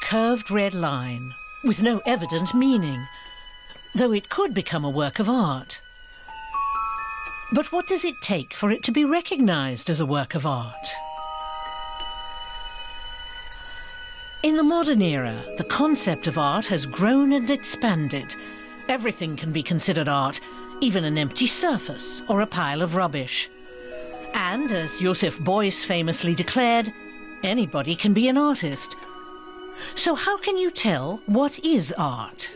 curved red line with no evident meaning, though it could become a work of art. But what does it take for it to be recognized as a work of art? In the modern era, the concept of art has grown and expanded. Everything can be considered art, even an empty surface or a pile of rubbish. And, as Joseph Beuys famously declared, anybody can be an artist. So how can you tell what is art?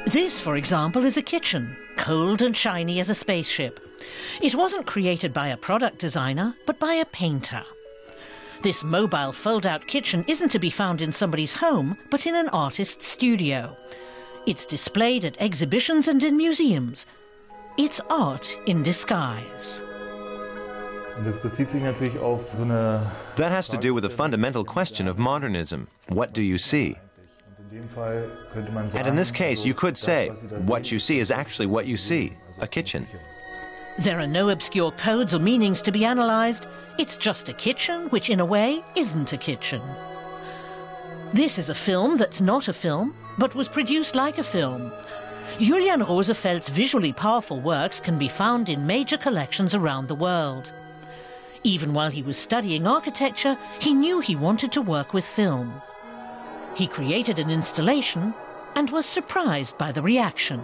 This, for example, is a kitchen, cold and shiny as a spaceship. It wasn't created by a product designer, but by a painter. This mobile fold-out kitchen isn't to be found in somebody's home, but in an artist's studio. It's displayed at exhibitions and in museums. It's art in disguise. That has to do with a fundamental question of modernism. What do you see? And in this case, you could say, what you see is actually what you see, a kitchen. There are no obscure codes or meanings to be analysed. It's just a kitchen, which in a way isn't a kitchen. This is a film that's not a film, but was produced like a film. Julian Rosefeldt's visually powerful works can be found in major collections around the world. Even while he was studying architecture, he knew he wanted to work with film. He created an installation and was surprised by the reaction.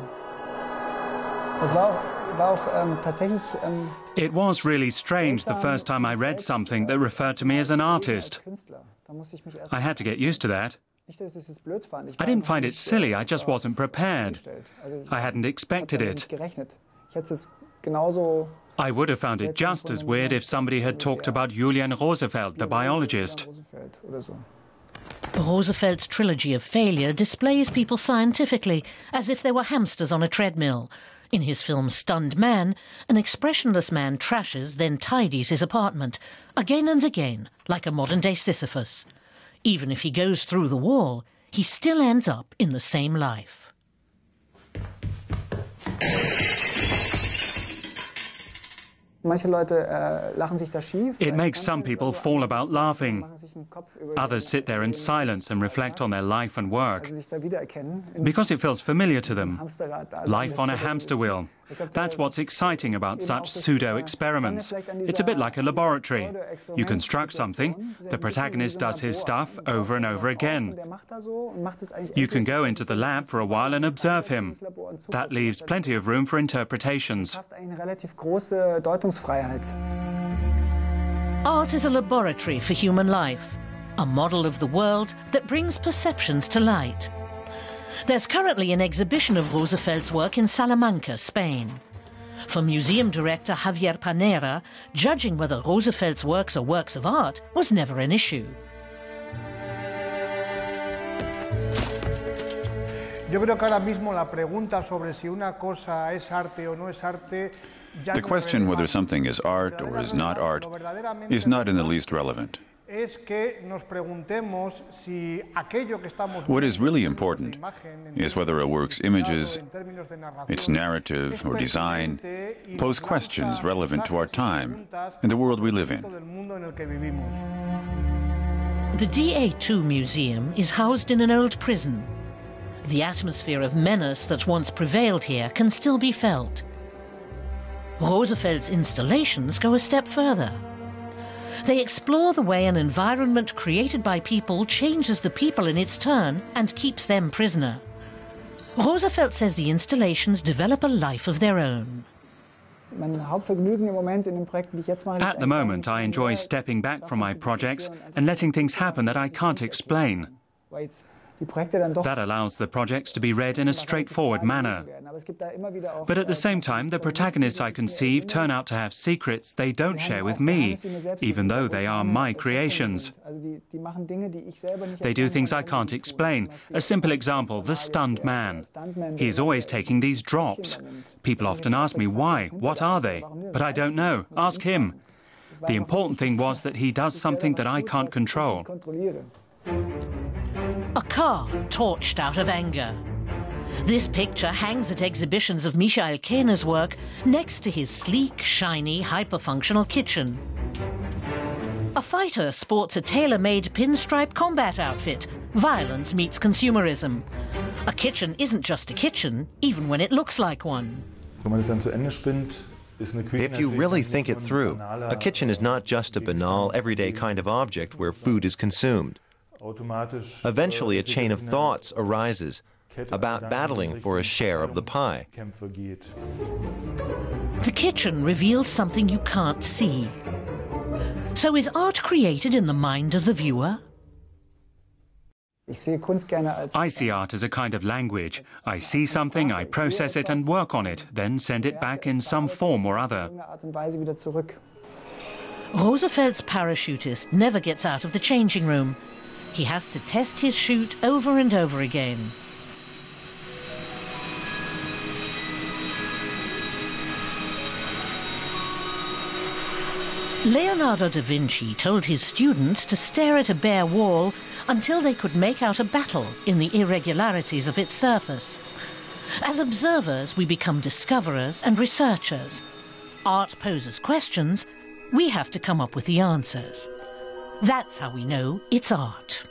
It was really strange the first time I read something that referred to me as an artist. I had to get used to that. I didn't find it silly, I just wasn't prepared. I hadn't expected it. I would have found it just as weird if somebody had talked about Julian Rosefeldt, the biologist. Rosefeldt's trilogy of failure displays people scientifically, as if they were hamsters on a treadmill. In his film Stunned Man, an expressionless man trashes, then tidies his apartment, again and again, like a modern-day Sisyphus. Even if he goes through the wall, he still ends up in the same life. It makes some people fall about laughing. Others sit there in silence and reflect on their life and work, because it feels familiar to them. Life on a hamster wheel. That's what's exciting about such pseudo-experiments. It's a bit like a laboratory. You construct something, the protagonist does his stuff over and over again. You can go into the lab for a while and observe him. That leaves plenty of room for interpretations. Art is a laboratory for human life, a model of the world that brings perceptions to light. There's currently an exhibition of Rosefeldt's work in Salamanca, Spain. For museum director Javier Panera, judging whether Rosefeldt's works are works of art was never an issue. The question whether something is art or is not art is not in the least relevant. What is really important is whether a work's images, its narrative or design pose questions relevant to our time and the world we live in. The DA2 Museum is housed in an old prison. The atmosphere of menace that once prevailed here can still be felt. Rosefeldt's installations go a step further. They explore the way an environment created by people changes the people in its turn and keeps them prisoner. Rosefeldt says the installations develop a life of their own. At the moment, I enjoy stepping back from my projects and letting things happen that I can't explain. That allows the projects to be read in a straightforward manner. But at the same time, the protagonists I conceive turn out to have secrets they don't share with me, even though they are my creations. They do things I can't explain. A simple example, the stunned man. He's always taking these drops. People often ask me why, what are they? But I don't know. Ask him. The important thing was that he does something that I can't control. A car torched out of anger. This picture hangs at exhibitions of Michael Kehner's work next to his sleek, shiny, hyper-functional kitchen. A fighter sports a tailor-made pinstripe combat outfit, Violence meets consumerism. A kitchen isn't just a kitchen, even when it looks like one. If you really think it through, a kitchen is not just a banal, everyday kind of object where food is consumed. Eventually, a chain of thoughts arises about battling for a share of the pie. The kitchen reveals something you can't see. So is art created in the mind of the viewer? I see art as a kind of language. I see something, I process it and work on it, then send it back in some form or other. Rosefeld's parachutist never gets out of the changing room. He has to test his chute over and over again. Leonardo da Vinci told his students to stare at a bare wall until they could make out a battle in the irregularities of its surface. As observers, we become discoverers and researchers. Art poses questions, we have to come up with the answers. That's how we know it's art.